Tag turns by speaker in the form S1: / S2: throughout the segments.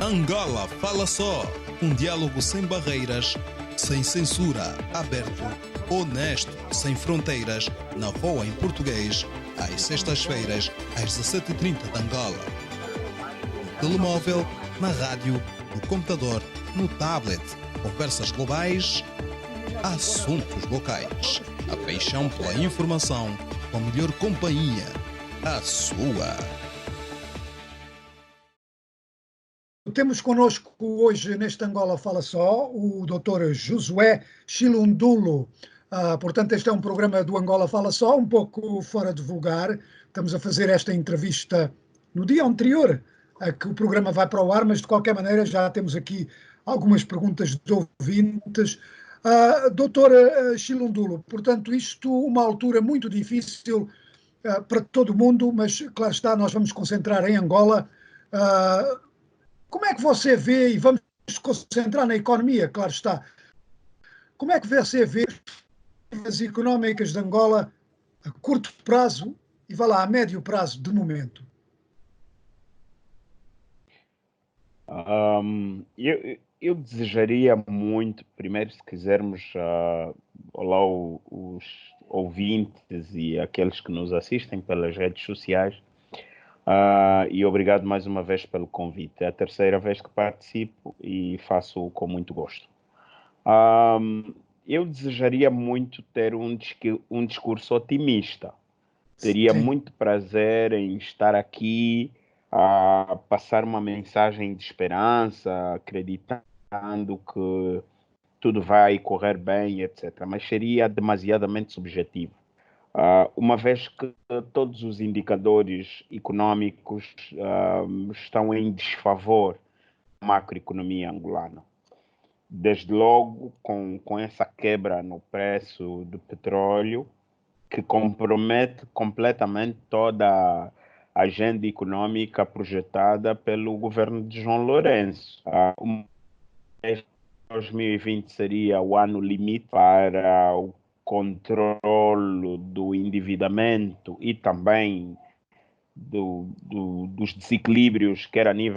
S1: Angola Fala Só, um diálogo sem barreiras, sem censura, aberto, honesto, sem fronteiras, na Voa em português, às sextas-feiras, às 17h30 de Angola. No telemóvel, na rádio, no computador, no tablet, conversas globais, assuntos locais. A paixão pela informação, com a melhor companhia, a sua.
S2: Temos connosco hoje neste Angola Fala Só o Dr. Josué Chilundulo. Portanto, este é um programa do Angola Fala Só, um pouco fora de vulgar. Estamos a fazer esta entrevista no dia anterior a que o programa vai para o ar, mas de qualquer maneira já temos aqui algumas perguntas de ouvintes. Dr. Chilundulo, portanto, isto uma altura muito difícil para todo o mundo, mas claro está, nós vamos concentrar em Angola. Como é que você vê, e vamos nos concentrar na economia, claro está, como é que você vê as económicas de Angola a curto prazo e vá lá, a médio prazo, de momento?
S3: Eu desejaria muito, primeiro, se quisermos, olá os ouvintes e aqueles que nos assistem pelas redes sociais, e obrigado mais uma vez pelo convite. É a terceira vez que participo e faço com muito gosto. Eu desejaria muito ter um discurso otimista. Teria
S2: Sim.
S3: muito prazer em estar aqui a passar uma mensagem de esperança, acreditando que tudo vai correr bem, etc. Mas seria demasiadamente subjetivo. Uma vez que todos os indicadores econômicos estão em desfavor da macroeconomia angolana. Desde logo, com essa quebra no preço do petróleo, que compromete completamente toda a agenda econômica projetada pelo governo de João Lourenço. 2020 seria o ano limite para o controlo do endividamento e também dos desequilíbrios, quer a nível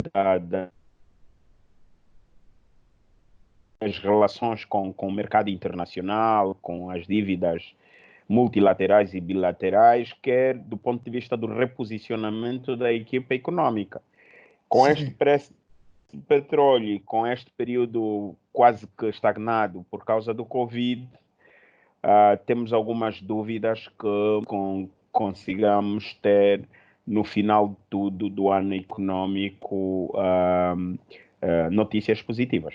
S3: das relações com o mercado internacional, com as dívidas multilaterais e bilaterais, quer do ponto de vista do reposicionamento da equipa econômica. Com este preço de petróleo, com este período quase que estagnado por causa do Covid, temos algumas dúvidas que consigamos ter no final de tudo do ano econômico notícias positivas.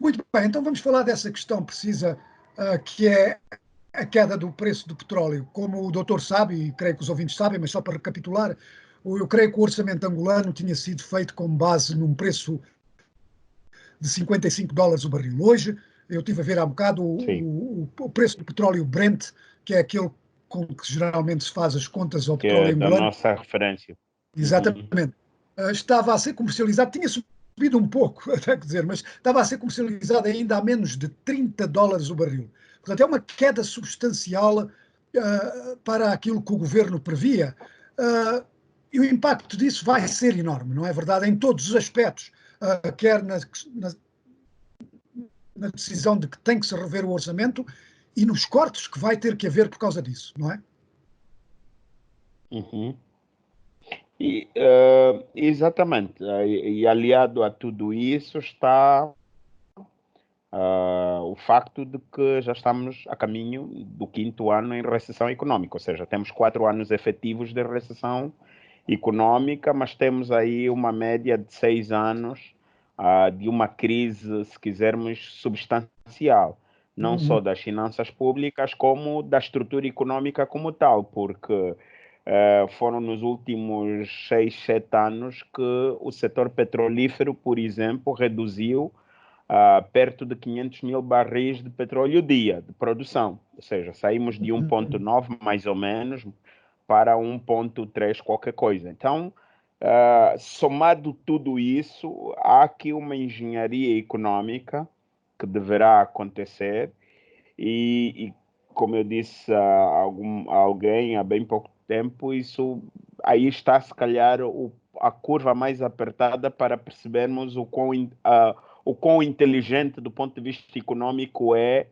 S2: Muito bem, então vamos falar dessa questão precisa, que é a queda do preço do petróleo. Como o doutor sabe, e creio que os ouvintes sabem, mas só para recapitular, eu creio que o orçamento angolano tinha sido feito com base num preço de $55 o barril. Hoje, eu estive a ver há um bocado o preço do petróleo Brent, que é aquele com que geralmente se faz as contas ao petróleo
S3: Da
S2: angolano.
S3: nossa referência.
S2: Exatamente. Estava a ser comercializado, tinha subido um pouco, até que dizer, mas estava a ser comercializado ainda a menos de $30 o barril. Portanto, é uma queda substancial para aquilo que o governo previa. E o impacto disso vai ser enorme, não é verdade? Em todos os aspectos, quer na decisão de que tem que se rever o orçamento e nos cortes que vai ter que haver por causa disso, não é?
S3: Exatamente. E aliado a tudo isso está o facto de que já estamos a caminho do 5º ano em recessão econômica, ou seja, temos 4 anos efetivos de recessão econômica, mas temos aí uma média de 6 anos de uma crise, se quisermos, substancial, não só das finanças públicas, como da estrutura econômica como tal, porque foram nos últimos 6, 7 anos que o setor petrolífero, por exemplo, reduziu perto de 500 mil barris de petróleo dia de produção. Ou seja, saímos de 1,9 mais ou menos para 1,3 qualquer coisa. Então, somado tudo isso, há aqui uma engenharia econômica que deverá acontecer e como eu disse a alguém há bem pouco tempo, isso aí está se calhar a curva mais apertada para percebermos o quão inteligente do ponto de vista econômico é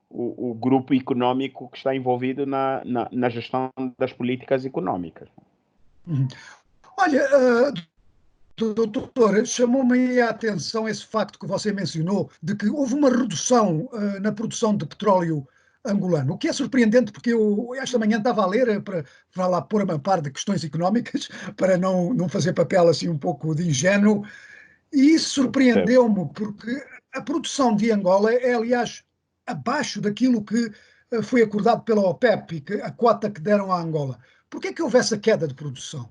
S3: o grupo econômico que está envolvido na gestão das políticas econômicas.
S2: Olha, doutor, chamou-me a atenção esse facto que você mencionou, de que houve uma redução na produção de petróleo angolano, o que é surpreendente, porque eu esta manhã estava a ler para lá pôr a par de questões económicas, para não fazer papel assim um pouco de ingênuo, e isso surpreendeu-me, porque a produção de Angola é, aliás, abaixo daquilo que foi acordado pela OPEP e a cota que deram à Angola. Por que é que houve essa queda de produção?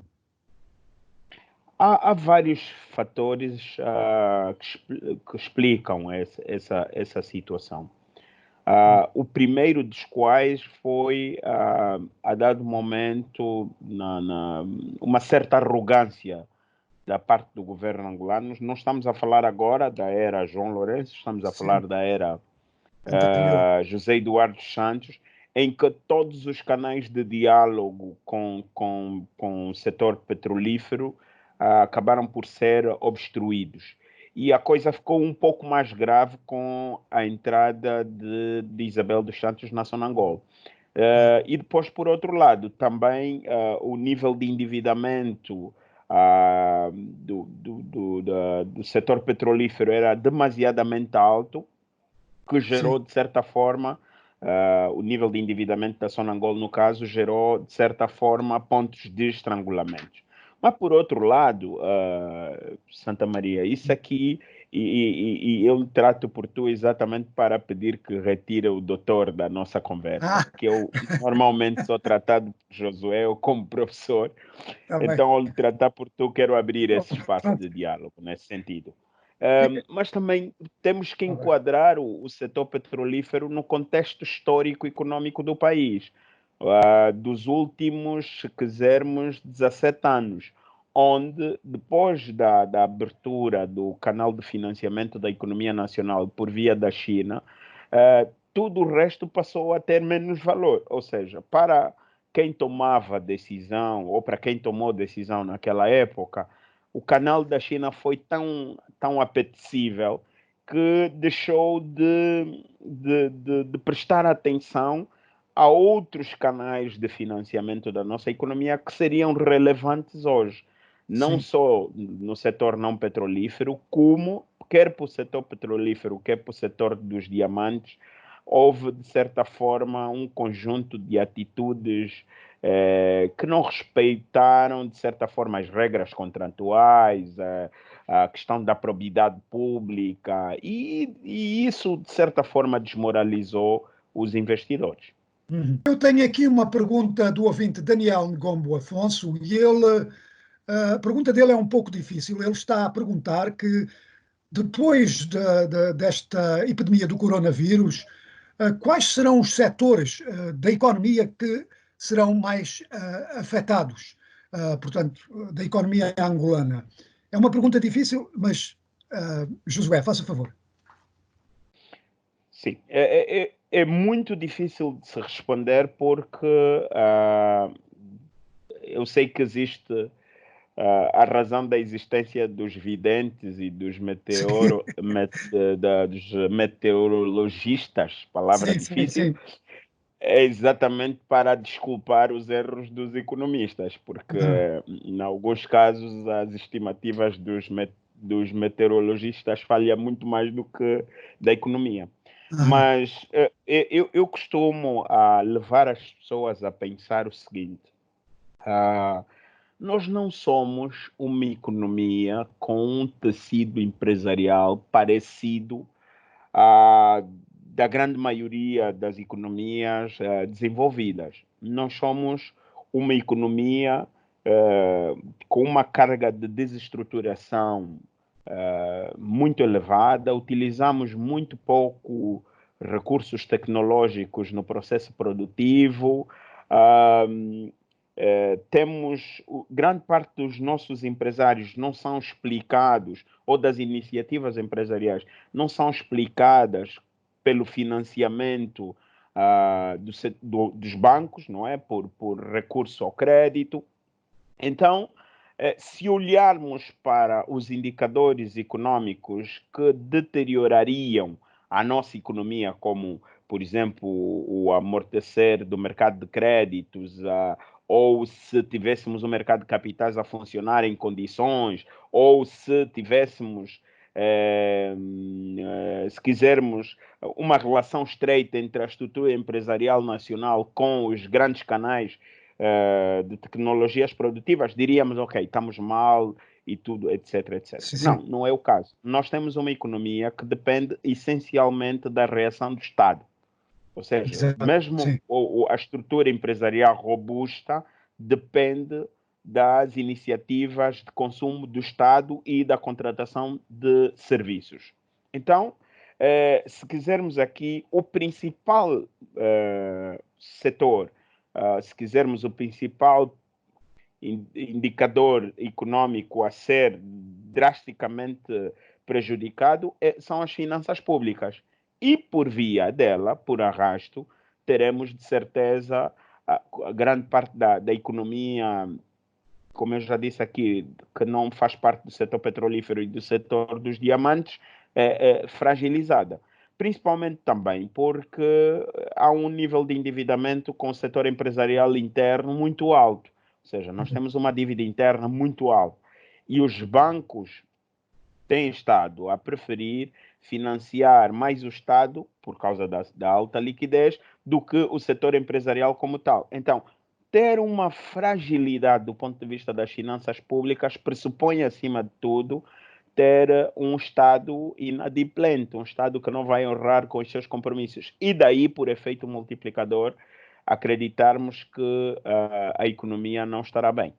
S3: Há vários fatores que explicam essa situação. O primeiro dos quais foi, a dado momento, uma certa arrogância da parte do governo angolano. Não estamos a falar agora da era João Lourenço, estamos a falar da era José Eduardo dos Santos, em que todos os canais de diálogo com o setor petrolífero acabaram por ser obstruídos. E a coisa ficou um pouco mais grave com a entrada de Isabel dos Santos na Sonangol. E depois, por outro lado, também o nível de endividamento do setor petrolífero era demasiadamente alto, que gerou, de certa forma, o nível de endividamento da Sonangol, no caso, gerou, de certa forma, pontos de estrangulamento. Mas, por outro lado, Santa Maria, isso aqui, e eu trato por tu exatamente para pedir que retire o doutor da nossa conversa, que eu normalmente sou tratado por Josué ou como professor,
S2: Tá
S3: então, ao lhe tratar por tu, quero abrir esse espaço de diálogo, nesse sentido. Mas também temos que enquadrar o setor petrolífero no contexto histórico e econômico do país, dos últimos, se quisermos, 17 anos, onde, depois da abertura do canal de financiamento da economia nacional por via da China, tudo o resto passou a ter menos valor. Ou seja, para quem tomava decisão, ou para quem tomou decisão naquela época, o canal da China foi tão apetecível que deixou de prestar atenção a outros canais de financiamento da nossa economia que seriam relevantes hoje, não só no setor não petrolífero, como quer para o setor petrolífero, quer para o setor dos diamantes, houve, de certa forma, um conjunto de atitudes que não respeitaram, de certa forma, as regras contratuais, a questão da probidade pública, e isso, de certa forma, desmoralizou os investidores.
S2: Eu tenho aqui uma pergunta do ouvinte Daniel Ngombo Afonso, e a pergunta dele é um pouco difícil. Ele está a perguntar que, depois desta epidemia do coronavírus, quais serão os setores da economia que serão mais afetados, portanto, da economia angolana? É uma pergunta difícil, mas, Josué, faça favor.
S3: Sim, é muito difícil de se responder porque eu sei que existe a razão da existência dos videntes e dos dos meteorologistas, palavra difícil, é exatamente para desculpar os erros dos economistas, porque em alguns casos as estimativas dos meteorologistas falham muito mais do que da economia. Mas eu costumo levar as pessoas a pensar o seguinte: nós não somos uma economia com um tecido empresarial parecido da grande maioria das economias desenvolvidas. Nós somos uma economia com uma carga de desestruturação muito elevada, utilizamos muito pouco recursos tecnológicos no processo produtivo, temos grande parte dos nossos empresários não são explicados, ou das iniciativas empresariais não são explicadas pelo financiamento dos bancos, não é? Por recurso ao crédito. Então, se olharmos para os indicadores econômicos que deteriorariam a nossa economia, como, por exemplo, o amortecer do mercado de créditos, ou se tivéssemos o mercado de capitais a funcionar em condições, ou se tivéssemos, se quisermos, uma relação estreita entre a estrutura empresarial nacional com os grandes canais de tecnologias produtivas, diríamos, ok, estamos mal e tudo, etc, etc.
S2: Sim,
S3: Não,
S2: sim.
S3: não é o caso. Nós temos uma economia que depende essencialmente da reação do Estado. Ou seja,
S2: Exato.
S3: mesmo
S2: Sim.
S3: a estrutura empresarial robusta depende das iniciativas de consumo do Estado e da contratação de serviços. Então, se quisermos aqui, o principal setor, se quisermos, o principal indicador econômico a ser drasticamente prejudicado são as finanças públicas. E por via dela, por arrasto, teremos de certeza a grande parte da economia, como eu já disse aqui, que não faz parte do setor petrolífero e do setor dos diamantes, fragilizada. Principalmente também porque há um nível de endividamento com o setor empresarial interno muito alto. Ou seja, nós
S2: Uhum.
S3: temos uma dívida interna muito alta. E os bancos têm estado a preferir financiar mais o Estado, por causa da alta liquidez, do que o setor empresarial como tal. Então, ter uma fragilidade do ponto de vista das finanças públicas pressupõe, acima de tudo, ter um Estado inadimplente, um Estado que não vai honrar com os seus compromissos. E daí, por efeito multiplicador, acreditarmos que a economia não estará bem.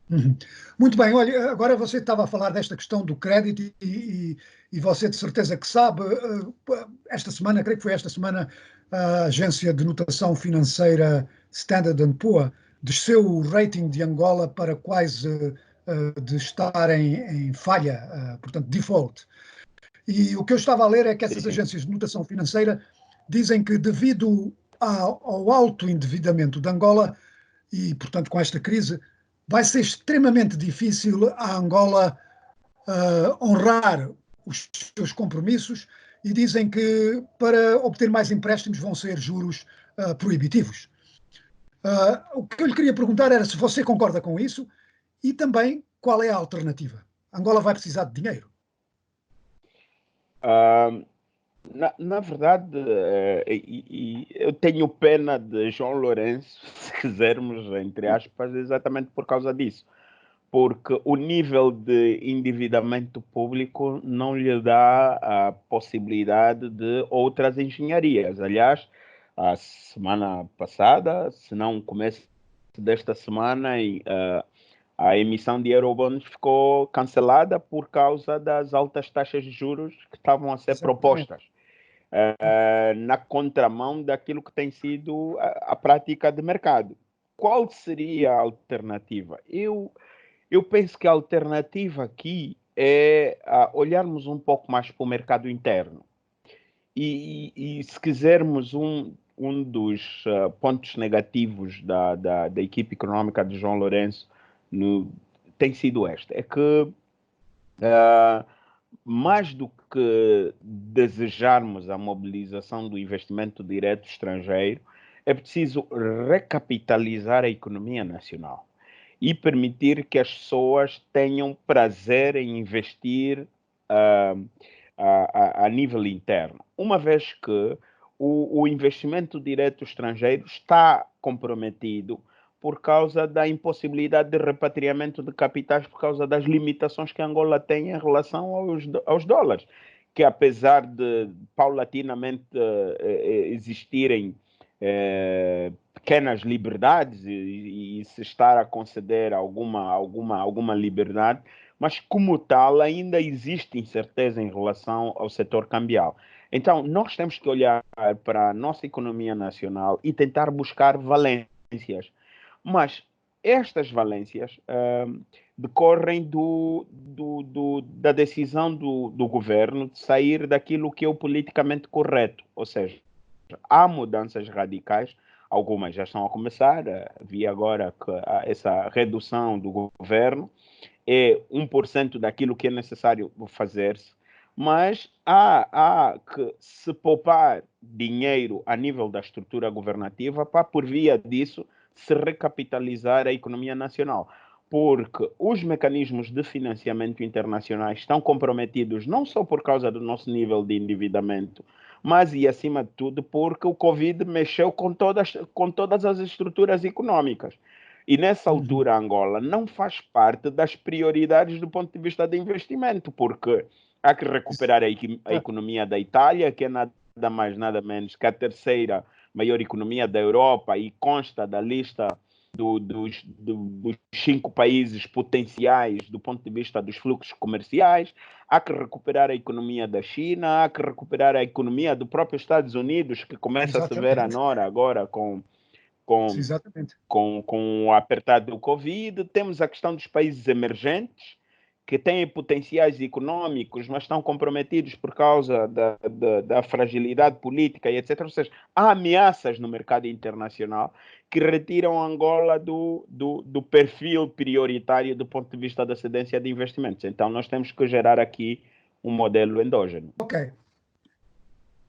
S2: Uhum. Muito bem, olha, agora você estava a falar desta questão do crédito e você de certeza que sabe, esta semana, creio que foi esta semana, a agência de notação financeira Standard Poor's desceu o rating de Angola para quase de estar em falha, portanto, default. E o que eu estava a ler é que essas
S3: Sim,
S2: agências de notação financeira dizem que devido ao alto endividamento de Angola e, portanto, com esta crise, vai ser extremamente difícil a Angola honrar os seus compromissos e dizem que para obter mais empréstimos vão ser juros proibitivos. O que eu lhe queria perguntar era se você concorda com isso e também qual é a alternativa. Angola vai precisar de dinheiro.
S3: sim. Na verdade, eu tenho pena de João Lourenço, se quisermos, entre aspas, exatamente por causa disso. Porque o nível de endividamento público não lhe dá a possibilidade de outras engenharias. Aliás, a semana passada, se não começo desta semana, a emissão de eurobonds ficou cancelada por causa das altas taxas de juros que estavam a ser
S2: Exatamente.
S3: propostas na contramão daquilo que tem sido a prática de mercado. Qual seria a alternativa? Eu penso que a alternativa aqui é olharmos um pouco mais para o mercado interno. E se quisermos, um dos pontos negativos da equipe econômica de João Lourenço tem sido este: é que mais do que desejarmos a mobilização do investimento direto estrangeiro, é preciso recapitalizar a economia nacional e permitir que as pessoas tenham prazer em investir uh, a nível interno. Uma vez que o investimento direto estrangeiro está comprometido por causa da impossibilidade de repatriamento de capitais, por causa das limitações que Angola tem em relação aos dólares, que apesar de paulatinamente existirem pequenas liberdades e se estar a conceder alguma liberdade, mas como tal ainda existe incerteza em relação ao setor cambial. Então, nós temos que olhar para a nossa economia nacional e tentar buscar valências. Mas estas valências decorrem da decisão do governo de sair daquilo que é o politicamente correto. Ou seja, há mudanças radicais algumas já estão a começar, vi agora que essa redução do governo é 1% daquilo que é necessário fazer-se, mas há que se poupar dinheiro a nível da estrutura governativa para, por via disso, se recapitalizar a economia nacional. Porque os mecanismos de financiamento internacionais estão comprometidos não só por causa do nosso nível de endividamento, mas e acima de tudo porque o Covid mexeu com todas as estruturas econômicas. E nessa altura, Angola não faz parte das prioridades do ponto de vista de investimento, porque há que recuperar a economia da Itália, que é nada mais, nada menos que a terceira maior economia da Europa e consta da lista dos 5 países potenciais do ponto de vista dos fluxos comerciais. Há que recuperar a economia da China, há que recuperar a economia do próprio Estados Unidos, que começa a se ver a nora agora com o apertado do Covid. Temos a questão dos países emergentes, que têm potenciais econômicos, mas estão comprometidos por causa da fragilidade política e etc. Ou seja, há ameaças no mercado internacional que retiram Angola do perfil prioritário do ponto de vista da cedência de investimentos. Então, nós temos que gerar aqui um modelo endógeno.
S2: Ok.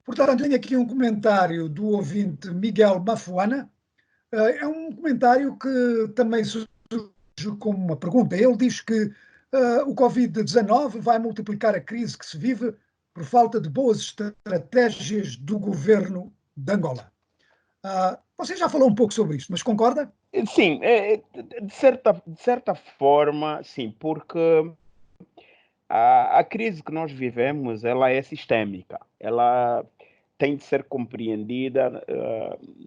S2: Portanto, tenho aqui um comentário do ouvinte Miguel Mafuana. É um comentário que também surge como uma pergunta. Ele diz que o Covid-19 vai multiplicar a crise que se vive por falta de boas estratégias do governo de Angola. Você já falou um pouco sobre isto, mas concorda?
S3: Sim, de certa forma, sim, porque a crise que nós vivemos, ela é sistêmica. Ela tem de ser compreendida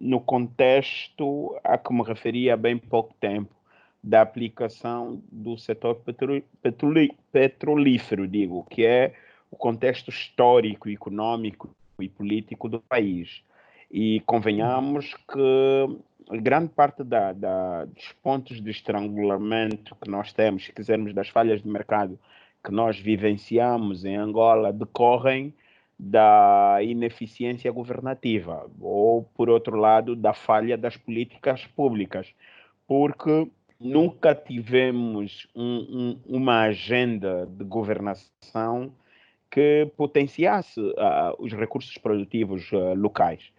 S3: no contexto a que me referi há bem pouco tempo, da aplicação do setor petrolífero, digo, que é o contexto histórico, econômico e político do país. E convenhamos que grande parte dos pontos de estrangulamento que nós temos, se quisermos, das falhas de mercado que nós vivenciamos em Angola, decorrem da ineficiência governativa ou, por outro lado, da falha das políticas públicas, porque nunca tivemos uma agenda de governação que potenciasse os recursos produtivos locais.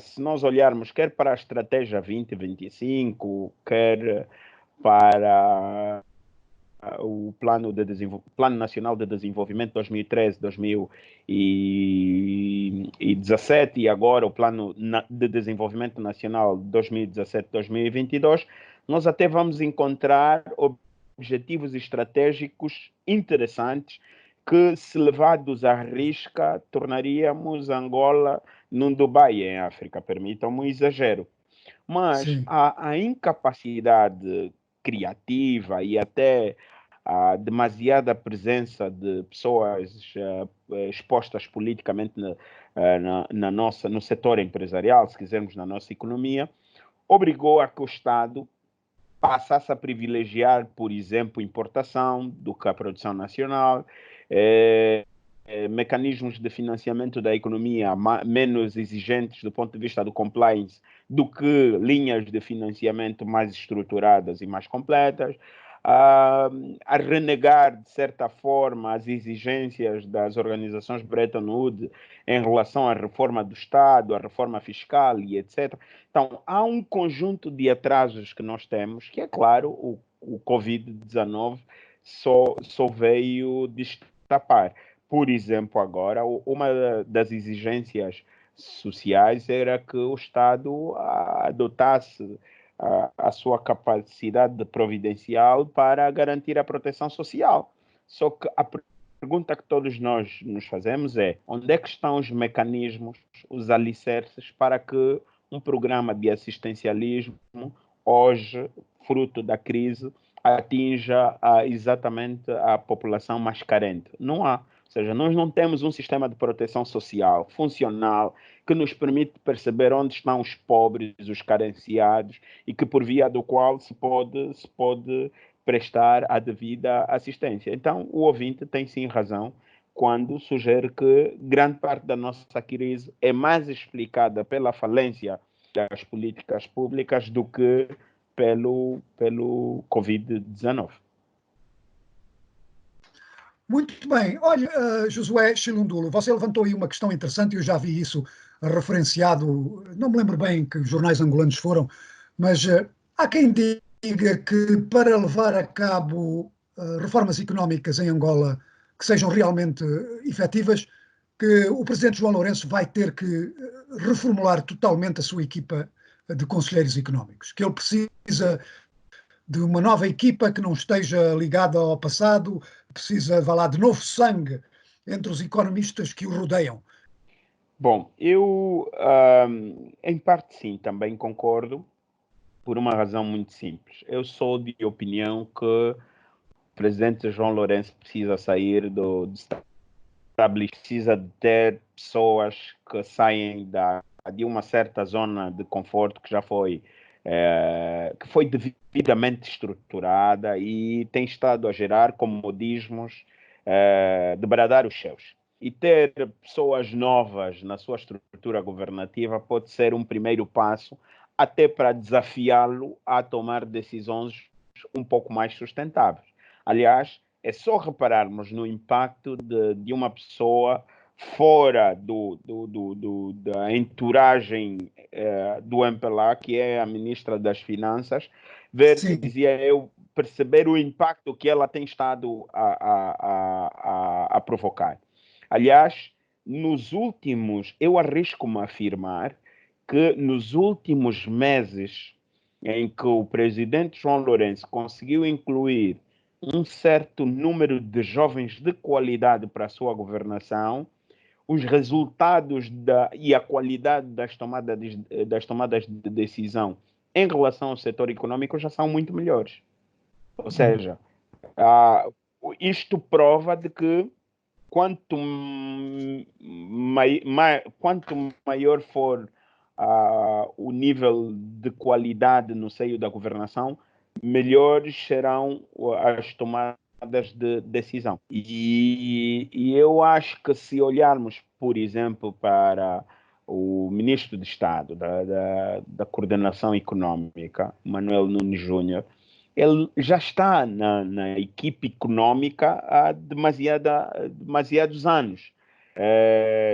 S3: Se nós olharmos quer para a Estratégia 2025, quer para o Plano Nacional de Desenvolvimento 2013-2017 e agora o Plano de Desenvolvimento Nacional 2017-2022, nós até vamos encontrar objetivos estratégicos interessantes que, se levados à risca, tornaríamos Angola num Dubai em África, permitam-me um exagero. Mas a incapacidade criativa e até a demasiada presença de pessoas expostas politicamente no setor empresarial, se quisermos, na nossa economia, obrigou a que o Estado passasse a privilegiar, por exemplo, importação do que a produção nacional, mecanismos de financiamento da economia menos exigentes do ponto de vista do compliance do que linhas de financiamento mais estruturadas e mais completas, a renegar, de certa forma, as exigências das organizações Bretton Woods em relação à reforma do Estado, à reforma fiscal e etc. Então, há um conjunto de atrasos que nós temos, que é claro, o Covid-19 só veio destapar. Por exemplo, agora, uma das exigências sociais era que o Estado adotasse a sua capacidade providencial para garantir a proteção social. Só que a pergunta que todos nós nos fazemos é: onde é que estão os mecanismos, os alicerces para que um programa de assistencialismo, hoje, fruto da crise, atinja exatamente a população mais carente? Não há. Ou seja, nós não temos um sistema de proteção social funcional que nos permite perceber onde estão os pobres, os carenciados e que por via do qual se pode prestar a devida assistência. Então, o ouvinte tem sim razão quando sugere que grande parte da nossa crise é mais explicada pela falência das políticas públicas do que pelo Covid-19.
S2: Muito bem. Olha, Josué Chilundulo, você levantou aí uma questão interessante, eu já vi isso referenciado, não me lembro bem que jornais angolanos foram, mas há quem diga que para levar a cabo reformas económicas em Angola que sejam realmente efetivas, que o presidente João Lourenço vai ter que reformular totalmente a sua equipa de conselheiros económicos, que ele precisa de uma nova equipa que não esteja ligada ao passado, precisa, vá lá, de novo sangue entre os economistas que o rodeiam.
S3: Bom, eu, em parte sim, também concordo, por uma razão muito simples. Eu sou de opinião que o presidente João Lourenço precisa sair do establishment, precisa ter pessoas que saem de uma certa zona de conforto que já foi, que foi devidamente estruturada e tem estado a gerar comodismos, de bradar os céus. E ter pessoas novas na sua estrutura governativa pode ser um primeiro passo até para desafiá-lo a tomar decisões um pouco mais sustentáveis. Aliás, é só repararmos no impacto de uma pessoa fora da entouragem do MPLA, que é a ministra das Finanças, ver,
S2: Sim.
S3: dizia eu, perceber o impacto que ela tem estado a provocar. Aliás, eu arrisco-me a afirmar que nos últimos meses em que o presidente João Lourenço conseguiu incluir um certo número de jovens de qualidade para a sua governação, os resultados e a qualidade das tomadas de decisão em relação ao setor econômico já são muito melhores. Ou seja, isto prova de que quanto maior for o nível de qualidade no seio da governação, melhores serão as tomadas de decisão. E eu acho que se olharmos, por exemplo, para o ministro de Estado da Coordenação Econômica, Manuel Nunes Júnior, ele já está na equipe econômica há demasiados anos.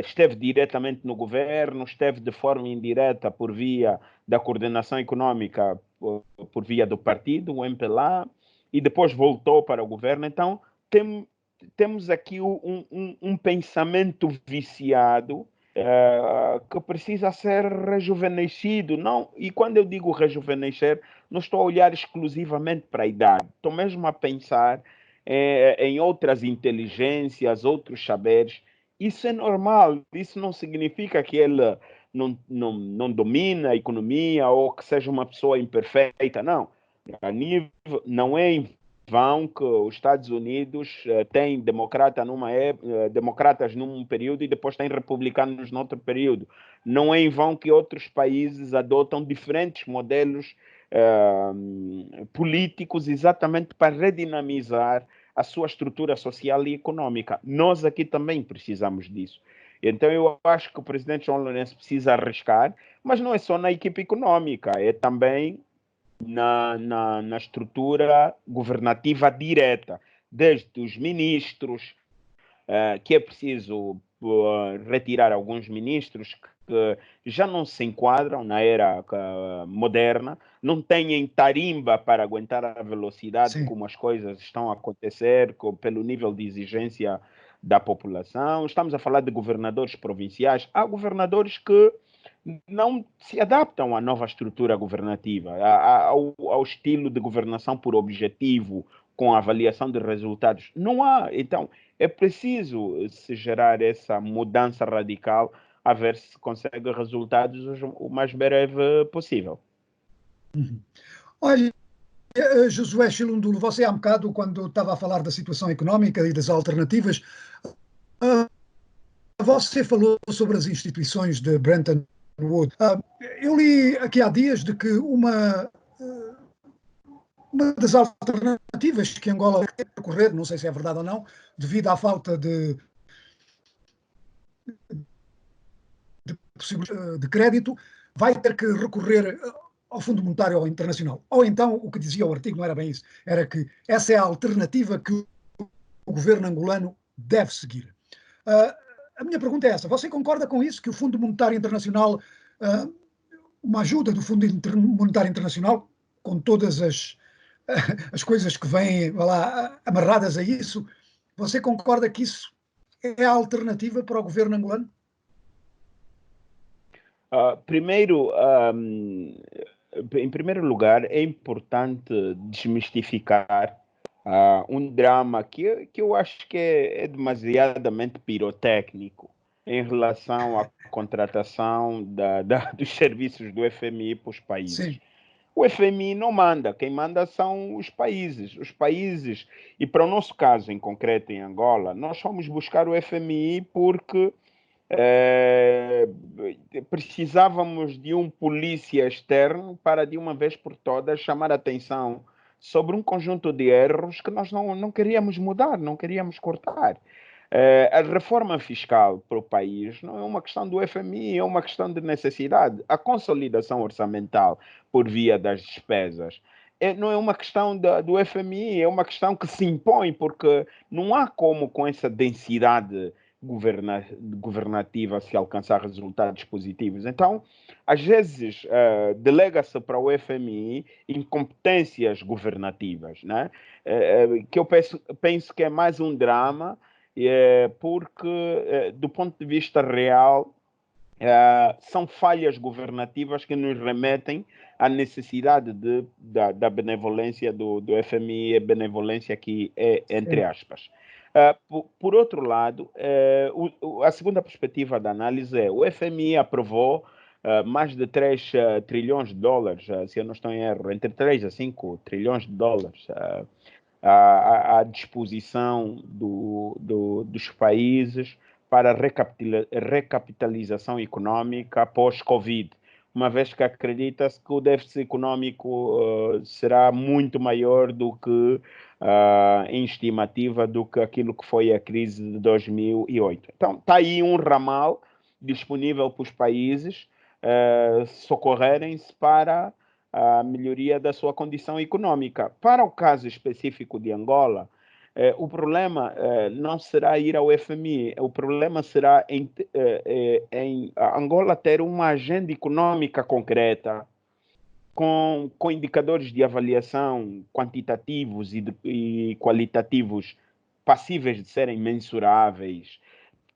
S3: Esteve diretamente no governo, esteve de forma indireta por via da coordenação econômica, por via do partido, o MPLA, e depois voltou para o governo. Então, temos aqui um pensamento viciado que precisa ser rejuvenescido. Não, e quando eu digo rejuvenescer, não estou a olhar exclusivamente para a idade, estou mesmo a pensar em outras inteligências, outros saberes. Isso é normal, isso não significa que ele não domina a economia ou que seja uma pessoa imperfeita, não. Não é em vão que os Estados Unidos têm democratas num período e depois têm republicanos noutro período. Não é em vão que outros países adotam diferentes modelos políticos exatamente para redinamizar a sua estrutura social e econômica. Nós aqui também precisamos disso. Então eu acho que o presidente João Lourenço precisa arriscar, mas não é só na equipe econômica, é também na estrutura governativa direta, desde os ministros, que é preciso retirar alguns ministros que já não se enquadram na era moderna, não têm tarimba para aguentar a velocidade
S2: Sim.
S3: como as coisas estão a acontecer, pelo nível de exigência da população. Estamos a falar de governadores provinciais. Há governadores que não se adaptam à nova estrutura governativa, ao estilo de governação por objetivo, com avaliação de resultados. Não há. Então, é preciso se gerar essa mudança radical a ver se consegue resultados o mais breve possível.
S2: Uhum. Olha, Josué Chilundulo, você há um bocado, quando estava a falar da situação económica e das alternativas, você falou sobre as instituições de Bretton Woods. Eu li aqui há dias de que uma das alternativas que Angola quer percorrer, não sei se é verdade ou não, devido à falta de crédito, vai ter que recorrer ao Fundo Monetário Internacional. Ou então, o que dizia o artigo não era bem isso, era que essa é a alternativa que o governo angolano deve seguir. A minha pergunta é essa: você concorda com isso, que o Fundo Monetário Internacional, uma ajuda do Fundo Monetário Internacional, com todas as coisas que vêm lá amarradas a isso, você concorda que isso é a alternativa para o governo angolano?
S3: Primeiro, em primeiro lugar, é importante desmistificar um drama que eu acho que é demasiadamente pirotécnico em relação à contratação dos serviços do FMI para os países.
S2: Sim.
S3: O FMI não manda, quem manda são os países. Os países, e para o nosso caso em concreto em Angola, nós fomos buscar o FMI porque precisávamos de um polícia externo para, de uma vez por todas, chamar a atenção sobre um conjunto de erros que nós não queríamos mudar, não queríamos cortar. A reforma fiscal para o país não é uma questão do FMI, é uma questão de necessidade. A consolidação orçamental por via das despesas não é uma questão do FMI, é uma questão que se impõe, porque não há como, com essa densidade governativa, se alcançar resultados positivos. Então, às vezes, delega-se para o FMI incompetências governativas, né? Que eu penso que é mais um drama, porque, do ponto de vista real, são falhas governativas que nos remetem à necessidade da benevolência do FMI, a benevolência que é entre aspas. Por outro lado, a segunda perspectiva da análise é: o FMI aprovou mais de 3 trilhões de dólares, se eu não estou em erro, entre 3 a 5 trilhões de dólares à disposição dos países para recapitalização econômica pós-Covid, uma vez que acredita-se que o déficit econômico será muito maior do que em estimativa do que aquilo que foi a crise de 2008. Então, está aí um ramal disponível para os países socorrerem-se para a melhoria da sua condição econômica. Para o caso específico de Angola, o problema não será ir ao FMI, o problema será em Angola ter uma agenda econômica concreta, com indicadores de avaliação quantitativos e qualitativos passíveis de serem mensuráveis,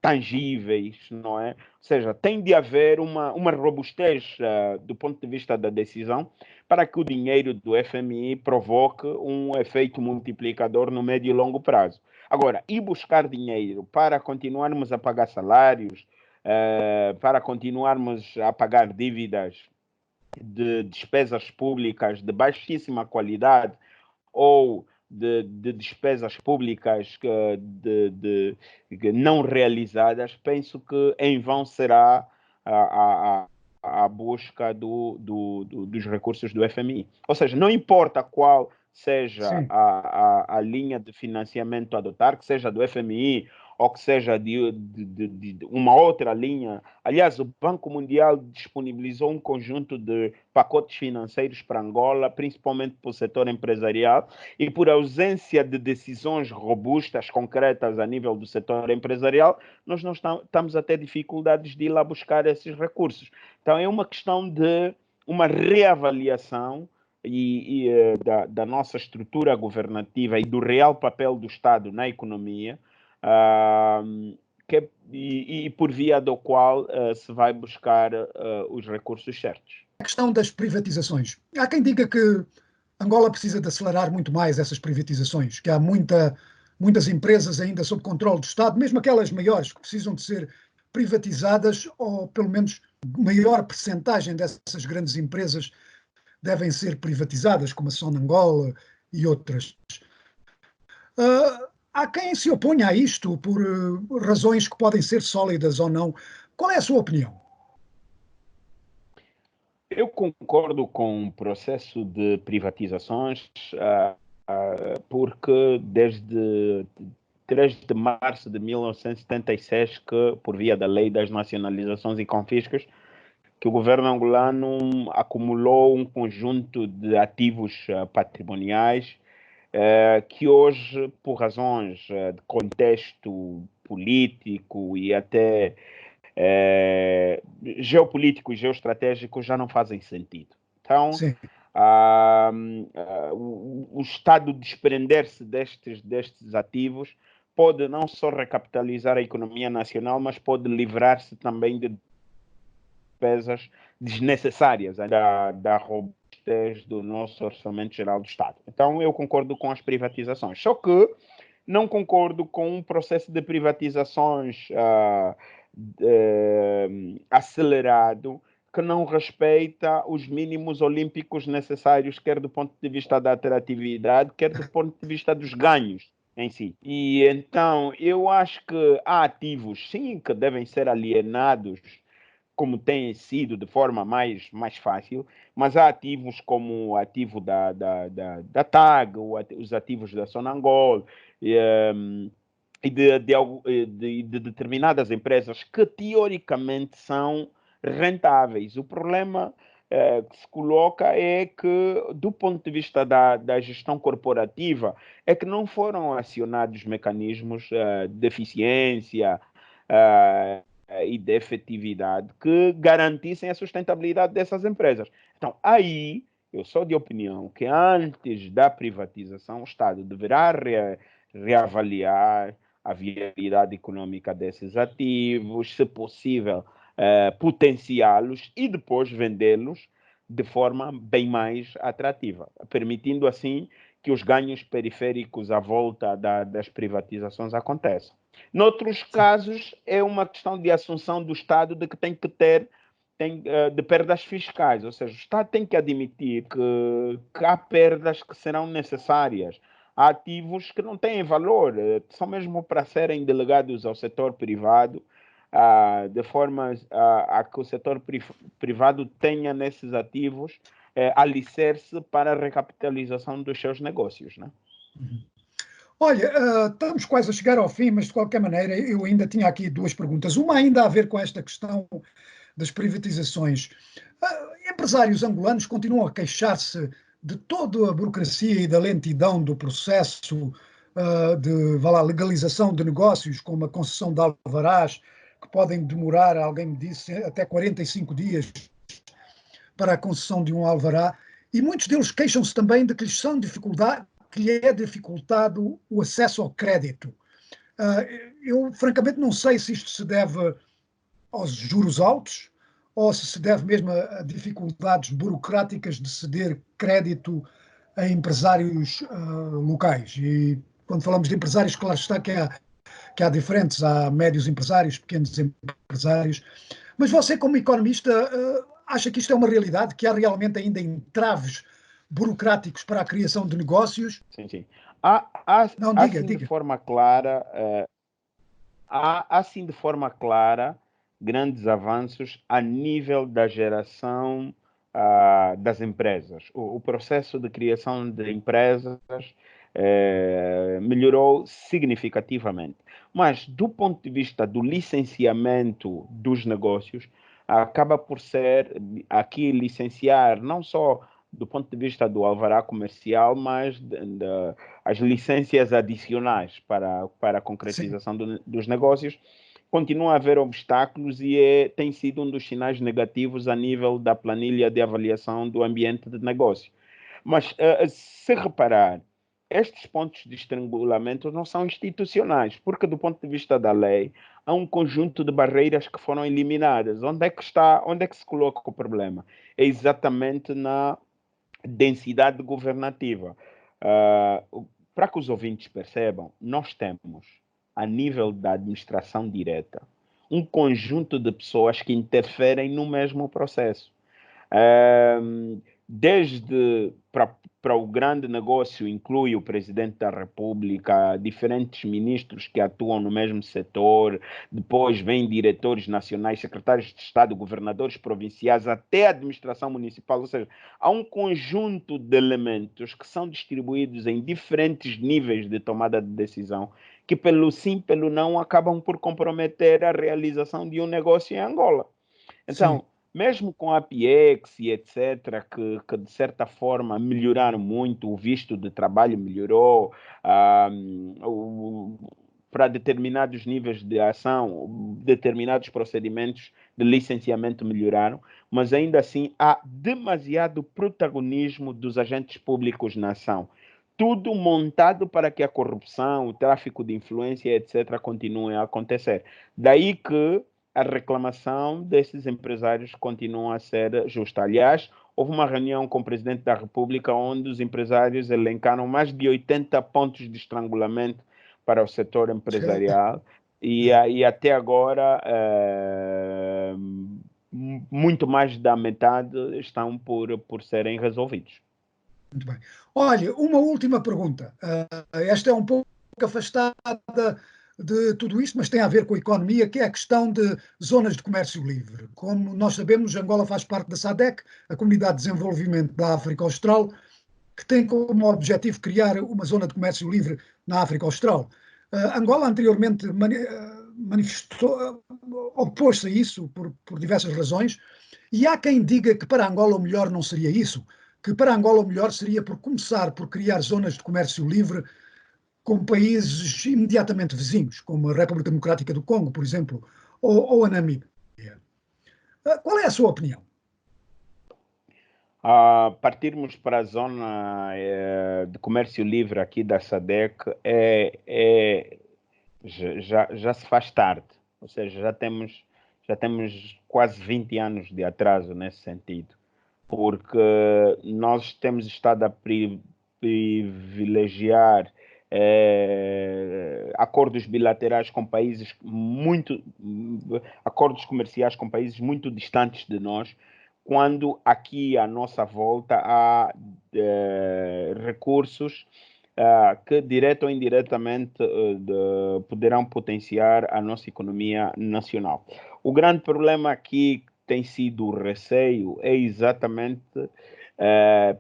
S3: tangíveis, não é? Ou seja, tem de haver uma robustez do ponto de vista da decisão para que o dinheiro do FMI provoque um efeito multiplicador no médio e longo prazo. Agora, ir buscar dinheiro para continuarmos a pagar salários, para continuarmos a pagar dívidas de despesas públicas de baixíssima qualidade ou de despesas públicas não realizadas, penso que em vão será a busca dos recursos do FMI. Ou seja, não importa qual seja a linha de financiamento a adotar, que seja do FMI ou que seja de uma outra linha. Aliás, o Banco Mundial disponibilizou um conjunto de pacotes financeiros para Angola, principalmente para o setor empresarial, e por ausência de decisões robustas, concretas a nível do setor empresarial, nós não estamos a ter dificuldades de ir lá buscar esses recursos. Então, é uma questão de uma reavaliação da nossa estrutura governativa e do real papel do Estado na economia, por via do qual se vai buscar os recursos certos.
S2: A questão das privatizações. Há quem diga que Angola precisa de acelerar muito mais essas privatizações, que há muitas empresas ainda sob controle do Estado, mesmo aquelas maiores que precisam de ser privatizadas, ou pelo menos maior percentagem dessas grandes empresas devem ser privatizadas, como a Sonangol e outras. Há quem se oponha a isto por razões que podem ser sólidas ou não. Qual é a sua opinião?
S3: Eu concordo com o processo de privatizações, porque desde 3 de março de 1976, que, por via da Lei das Nacionalizações e Confiscos, que o governo angolano acumulou um conjunto de ativos patrimoniais que hoje, por razões de contexto político e até geopolítico e geoestratégico, já não fazem sentido. Então,
S2: Sim.
S3: o Estado desprender-se destes ativos pode não só recapitalizar a economia nacional, mas pode livrar-se também de despesas desnecessárias da robustez do nosso Orçamento Geral do Estado. Então, eu concordo com as privatizações. Só que não concordo com um processo de privatizações acelerado que não respeita os mínimos olímpicos necessários, quer do ponto de vista da atratividade, quer do ponto de vista dos ganhos em si. E então, eu acho que há ativos, sim, que devem ser alienados, como tem sido de forma mais fácil, mas há ativos como o ativo da TAG, os ativos da Sonangol, e de determinadas empresas que teoricamente são rentáveis. O problema que se coloca é que, do ponto de vista da gestão corporativa, é que não foram acionados mecanismos de eficiência e de efetividade que garantissem a sustentabilidade dessas empresas. Então, aí, eu sou de opinião que antes da privatização, o Estado deverá reavaliar a viabilidade econômica desses ativos, se possível, potenciá-los e depois vendê-los de forma bem mais atrativa, permitindo assim que os ganhos periféricos à volta das privatizações aconteçam. Noutros casos, é uma questão de assunção do Estado de que tem que ter de perdas fiscais, ou seja, o Estado tem que admitir que há perdas que serão necessárias. Há ativos que não têm valor, são mesmo para serem delegados ao setor privado, de forma a que o setor privado tenha nesses ativos alicerce para a recapitalização dos seus negócios, né?
S2: Olha, estamos quase a chegar ao fim, mas de qualquer maneira eu ainda tinha aqui duas perguntas. Uma ainda a ver com esta questão das privatizações. Empresários angolanos continuam a queixar-se de toda a burocracia e da lentidão do processo de legalização de negócios, como a concessão de alvarás, que podem demorar, alguém me disse, até 45 dias para a concessão de um alvará. E muitos deles queixam-se também de que lhe é dificultado o acesso ao crédito. Eu, francamente, não sei se isto se deve aos juros altos ou se deve mesmo a dificuldades burocráticas de ceder crédito a empresários locais. E quando falamos de empresários, claro está que há diferentes, há médios empresários, pequenos empresários. Mas você, como economista, acha que isto é uma realidade, que há realmente ainda entraves burocráticos para a criação de negócios?
S3: Sim, sim.
S2: Não,
S3: Há
S2: diga,
S3: sim de
S2: diga.
S3: forma clara, há sim de forma clara grandes avanços a nível da geração das empresas. O processo de criação de empresas melhorou significativamente. Mas, do ponto de vista do licenciamento dos negócios, acaba por ser aqui licenciar não só do ponto de vista do alvará comercial, mas as licenças adicionais para a
S2: Sim,
S3: concretização dos negócios. Continua a haver obstáculos e tem sido um dos sinais negativos a nível da planilha de avaliação do ambiente de negócio. Mas, se reparar, estes pontos de estrangulamento não são institucionais, porque, do ponto de vista da lei, há um conjunto de barreiras que foram eliminadas. Onde é que se coloca o problema? É exatamente na densidade governativa. Para que os ouvintes percebam, nós temos, a nível da administração direta, um conjunto de pessoas que interferem no mesmo processo. Desde para o grande negócio, inclui o presidente da República, diferentes ministros que atuam no mesmo setor, depois vêm diretores nacionais, secretários de Estado, governadores provinciais, até a administração municipal. Ou seja, há um conjunto de elementos que são distribuídos em diferentes níveis de tomada de decisão, que pelo sim, pelo não, acabam por comprometer a realização de um negócio em Angola.
S2: sim.
S3: Então, mesmo com a PIEX e etc., que de certa forma melhoraram muito, o visto de trabalho melhorou, ah, o, para determinados níveis de ação, determinados procedimentos de licenciamento melhoraram, mas ainda assim há demasiado protagonismo dos agentes públicos na ação. Tudo montado para que a corrupção, o tráfico de influência, etc., continuem a acontecer. Daí que a reclamação desses empresários continua a ser justa. Aliás, houve uma reunião com o presidente da República onde os empresários elencaram mais de 80 pontos de estrangulamento para o setor empresarial e até agora muito mais da metade estão por serem resolvidos.
S2: Muito bem. Olha, uma última pergunta. Esta é um pouco afastada de tudo isto, mas tem a ver com a economia, que é a questão de zonas de comércio livre. Como nós sabemos, Angola faz parte da SADC, a Comunidade de Desenvolvimento da África Austral, que tem como objetivo criar uma zona de comércio livre na África Austral. Angola anteriormente manifestou, opôs-se a isso por diversas razões, e há quem diga que para Angola o melhor não seria isso, que para Angola o melhor seria por começar por criar zonas de comércio livre com países imediatamente vizinhos, como a República Democrática do Congo, por exemplo, ou a Namíbia. Qual é a sua opinião?
S3: Partirmos para a zona de comércio livre aqui da SADC já se faz tarde, ou seja, já temos quase 20 anos de atraso nesse sentido, porque nós temos estado a privilegiar acordos bilaterais com países acordos comerciais com países muito distantes de nós, quando aqui à nossa volta há recursos que direta ou indiretamente poderão potenciar a nossa economia nacional. O grande problema aqui tem sido o receio, é exatamente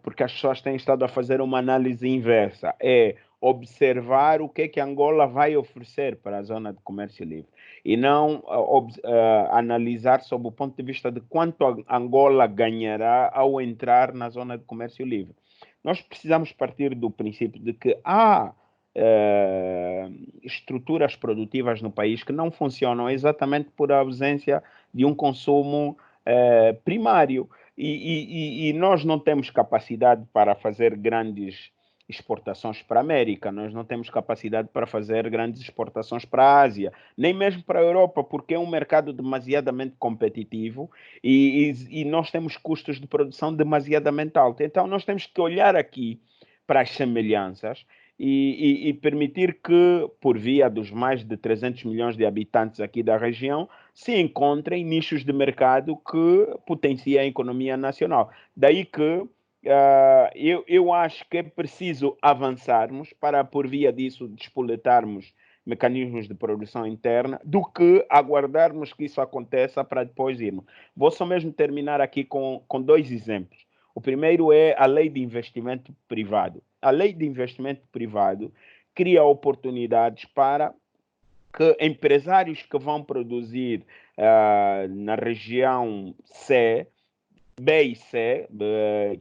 S3: porque as pessoas têm estado a fazer uma análise inversa, é observar o que Angola vai oferecer para a zona de comércio livre e não analisar sob o ponto de vista de quanto Angola ganhará ao entrar na zona de comércio livre. Nós precisamos partir do princípio de que há estruturas produtivas no país que não funcionam exatamente por ausência de um consumo primário e nós não temos capacidade para fazer grandes exportações para a América, nós não temos capacidade para fazer grandes exportações para a Ásia, nem mesmo para a Europa, porque é um mercado demasiadamente competitivo e nós temos custos de produção demasiadamente altos. Então, nós temos que olhar aqui para as semelhanças e permitir que, por via dos mais de 300 milhões de habitantes aqui da região, se encontrem nichos de mercado que potenciem a economia nacional. Daí que eu acho que é preciso avançarmos para, por via disso, despoletarmos mecanismos de produção interna, do que aguardarmos que isso aconteça para depois irmos. Vou só mesmo terminar aqui com dois exemplos. O primeiro é a lei de investimento privado. A lei de investimento privado cria oportunidades para que empresários que vão produzir na região C, B e C,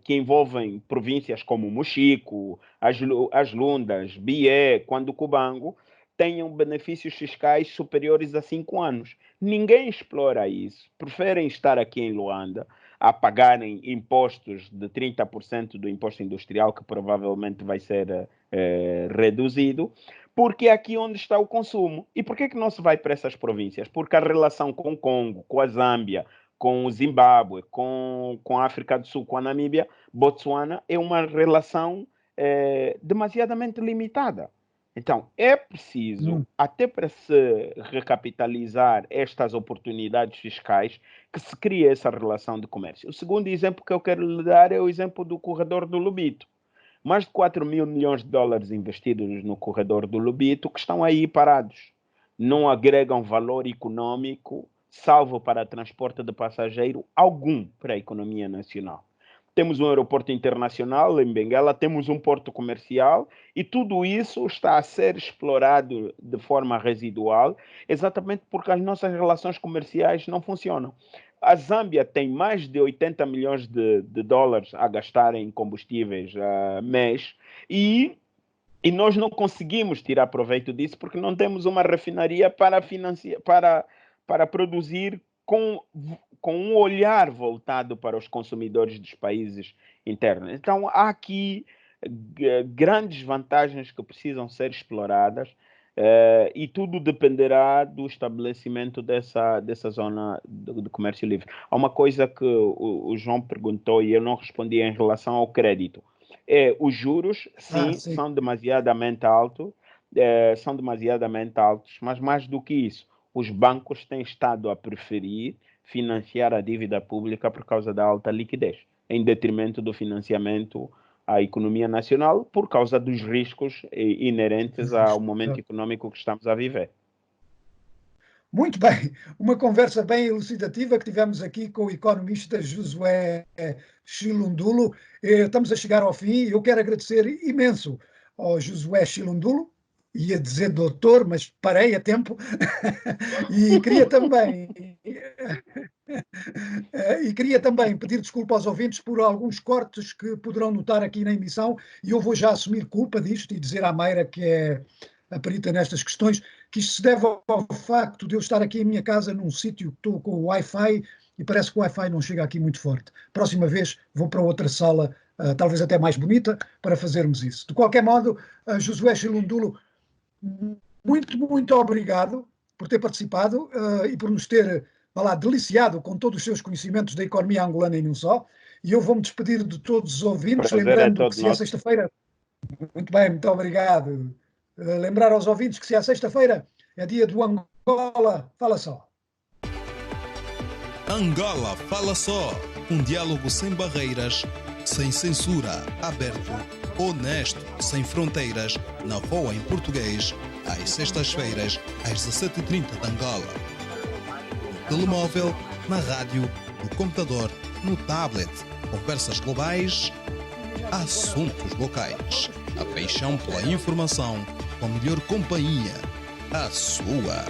S3: que envolvem províncias como Mochico, as Lundas, Bié, Cubango, tenham benefícios fiscais superiores a 5 anos. Ninguém explora isso. Preferem estar aqui em Luanda a pagarem impostos de 30% do imposto industrial, que provavelmente vai ser reduzido, porque é aqui onde está o consumo. E por que não se vai para essas províncias? Porque a relação com o Congo, com a Zâmbia, com o Zimbábue, com a África do Sul, com a Namíbia, Botsuana, é uma relação demasiadamente limitada. Então, é preciso, até para se recapitalizar estas oportunidades fiscais, que se crie essa relação de comércio. O segundo exemplo que eu quero lhe dar é o exemplo do corredor do Lubito. Mais de 4 mil milhões de dólares investidos no corredor do Lubito que estão aí parados. Não agregam valor econômico, salvo para transporte de passageiro, algum para a economia nacional. Temos um aeroporto internacional em Benguela, temos um porto comercial e tudo isso está a ser explorado de forma residual, exatamente porque as nossas relações comerciais não funcionam. A Zâmbia tem mais de 80 milhões de dólares a gastar em combustíveis mês e nós não conseguimos tirar proveito disso porque não temos uma refinaria para financiar, para produzir com um olhar voltado para os consumidores dos países internos. Então, há aqui grandes vantagens que precisam ser exploradas e tudo dependerá do estabelecimento dessa zona de comércio livre. Há uma coisa que o João perguntou e eu não respondi em relação ao crédito. Os juros, sim, são demasiadamente altos, mas mais do que isso, os bancos têm estado a preferir financiar a dívida pública por causa da alta liquidez, em detrimento do financiamento à economia nacional, por causa dos riscos inerentes ao momento econômico que estamos a viver.
S2: Muito bem, uma conversa bem elucidativa que tivemos aqui com o economista Josué Chilundulo. Estamos a chegar ao fim e eu quero agradecer imenso ao Josué Chilundulo, ia dizer doutor, mas parei a tempo, e queria também pedir desculpa aos ouvintes por alguns cortes que poderão notar aqui na emissão, e eu vou já assumir culpa disto e dizer à Mayra, que é a perita nestas questões, que isto se deve ao facto de eu estar aqui em minha casa num sítio que estou com o Wi-Fi e parece que o Wi-Fi não chega aqui muito forte. Próxima vez vou para outra sala, talvez até mais bonita, para fazermos isso. De qualquer modo, Josué Chilundulo, muito obrigado por ter participado e por nos ter deliciado com todos os seus conhecimentos da economia angolana e não só. E eu vou-me despedir de todos os ouvintes, lembrando que se é sexta-feira... Muito bem, muito obrigado. Lembrar aos ouvintes que se é sexta-feira é dia do Angola Fala Só.
S1: Angola Fala Só, um diálogo sem barreiras, sem censura, aberto, honesto, sem fronteiras, na Voa em português, às sextas-feiras, às 17h30 de Angola. No telemóvel, na rádio, no computador, no tablet, conversas globais, assuntos locais. A paixão pela informação, com a melhor companhia, a sua.